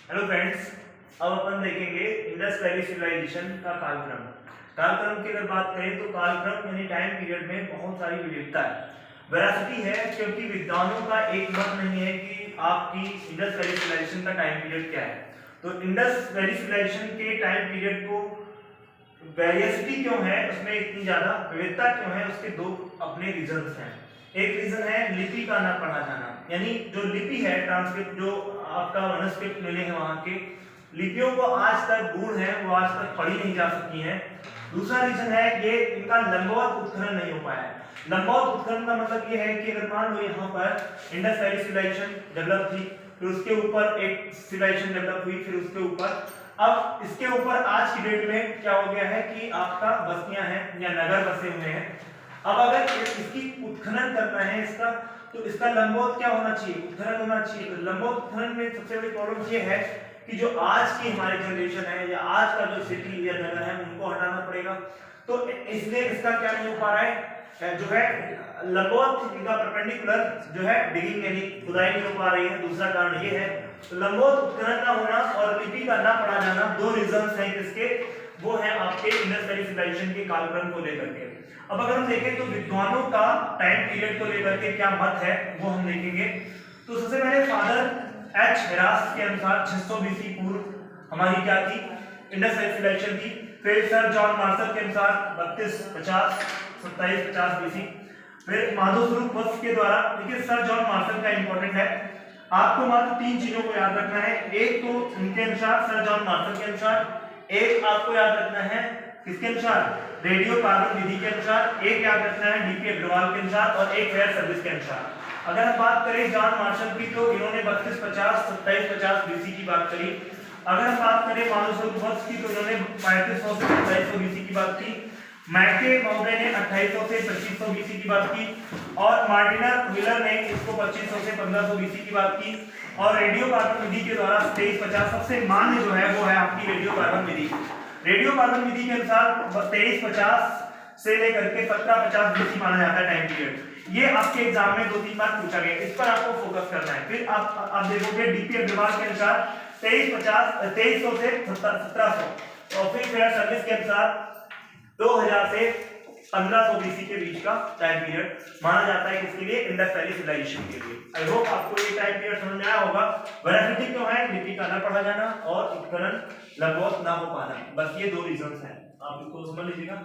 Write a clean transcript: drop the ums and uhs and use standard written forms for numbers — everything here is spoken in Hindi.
हेलो फ्रेंड्स, अब अपन देखेंगे इंडस वैली सिविलाइजेशन का कालक्रम। कालक्रम की अगर बात करें तो कालक्रम यानी टाइम पीरियड में बहुत सारी विविधता है, वेरासिटी है, क्योंकि विद्वानों का एक मत नहीं है कि आपकी इंडस वैली सिविलाइजेशन का टाइम पीरियड क्या है। तो इंडस वैली सिविलाइजेशन के टाइम पीरियड को वेरिएसिटी क्यों है, उसमें इतनी ज्यादा विविधता क्यों है, उसके दो अपने रीजंस हैं। एक रीजन है लिपि का ना पढ़ा जाना, यानी जो लिपि है, ट्रांसक्रिप्ट जो आपका मनस्क्रिप्ट मिले हैं वहां के लिपियों को आज तक गुण है वो आज तक पढ़ी नहीं जा सकी हैं। दूसरा रीजन है ये इनका लंबवत उत्खनन नहीं हो पाया है। लंबवत उत्खनन का मतलब ये है कि अगर मान लो यहाँ पर इंडस वैली सिविलाइजेशन डेवलप थी, फिर उसके ऊपर एक सिविलाइजेशन डेवलप हुई, फिर उसके ऊपर अब इसके ऊपर आज की डेट में क्या हो गया है कि आपका बस्तियां हैं या नगर बसे हुए हैं। अब अगर इसकी उत्खनन करना है इसका, तो इसका लंबवत क्या होना चाहिए, उत्खनन होना चाहिए। तो लंबवत उत्खनन में सबसे बड़ी प्रॉब्लम ये है कि जो आज की हमारी जनरेशन है या आज का जो सिटी या नगर है उनको हटाना पड़ेगा। तो इसलिए इसका क्या नहीं हो पा रहा है, जो है लंबवत इनका परपेंडिकुलर जो है डिगिंग यानी खुदाई नहीं हो पा रही है। दूसरा कारण ये है तो लंबवत उत्खनन ना होना और लिपि का ना पढ़ा जाना, दो रीजंस हैं किसके, वो है आपके इंडस वैली सिविलाइजेशन के कालक्रम को लेकर के। अब अगर हम देखें तो विद्वानों का टाइम पीरियड को लेकर के क्या मत है वो हम देखेंगे। तो सबसे पहले फादर एच हेरास के अनुसार 600 बीसी पूर्व हमारी क्या थी, इंडस वैली सिविलाइजेशन थी। फिर सर जॉन मार्शल के अनुसार 2750 बीसी। फिर माधव स्वरूप वत्स के द्वारा, देखिए सर जॉन मार्शल का इंपॉर्टेंट है, आपको मात्र तीन चीजों को याद रखना है। एक तो उनके अनुसार सर जॉन मार्शल के अनुसार, एक आपको याद रखना है किसके अनुसार, रेडियो कार्बन विधि के अनुसार, एक याद रखना है डीपी अग्रवाल के अनुसार और एक फेयर सर्विस के अनुसार। अगर हम बात करें जॉन मार्शल की तो इन्होंने 3250 2750 बीसी की बात करी। अगर हम बात करें माधव स्वरूप वत्स की तो इन्होंने 3500 से 2700 बीसी की बात की। मैके महोदय ने 2800 से 2500 बीसी की बात की और मार्टिना व्हीलर ने इसको 2500 से 1500 बीसी की बात की। और रेडियो कार्बन विधि के द्वारा 2350 सबसे मान्य जो है वो है आपकी रेडियो कार्बन विधि। रेडियो कार्बन विधि के अनुसार 2350 से लेकर के 1750 बीसी माना जाता है टाइम पीरियड। ये आपके एग्जाम में 2-3 बार पूछा गया, इस पर आपको फोकस करना है। फिर आप देखोगे डीपी अग्रवाल के अनुसार 2300 से 1700 और फिर फेयर सर्विस के अनुसार 2000 से 1500 बीसी के बीच का टाइम पीरियड माना जाता है किसके लिए, इंडस वैली सिविलाइजेशन के लिए। आई होप आपको ये टाइम पीरियड समझ में आया होगा। वेरासिटी क्यों है, लिपि का ना पढ़ा जाना और उत्खनन लंबवत ना हो पाना, बस ये दो रीजंस हैं, आप इसको समझ लीजिएगा।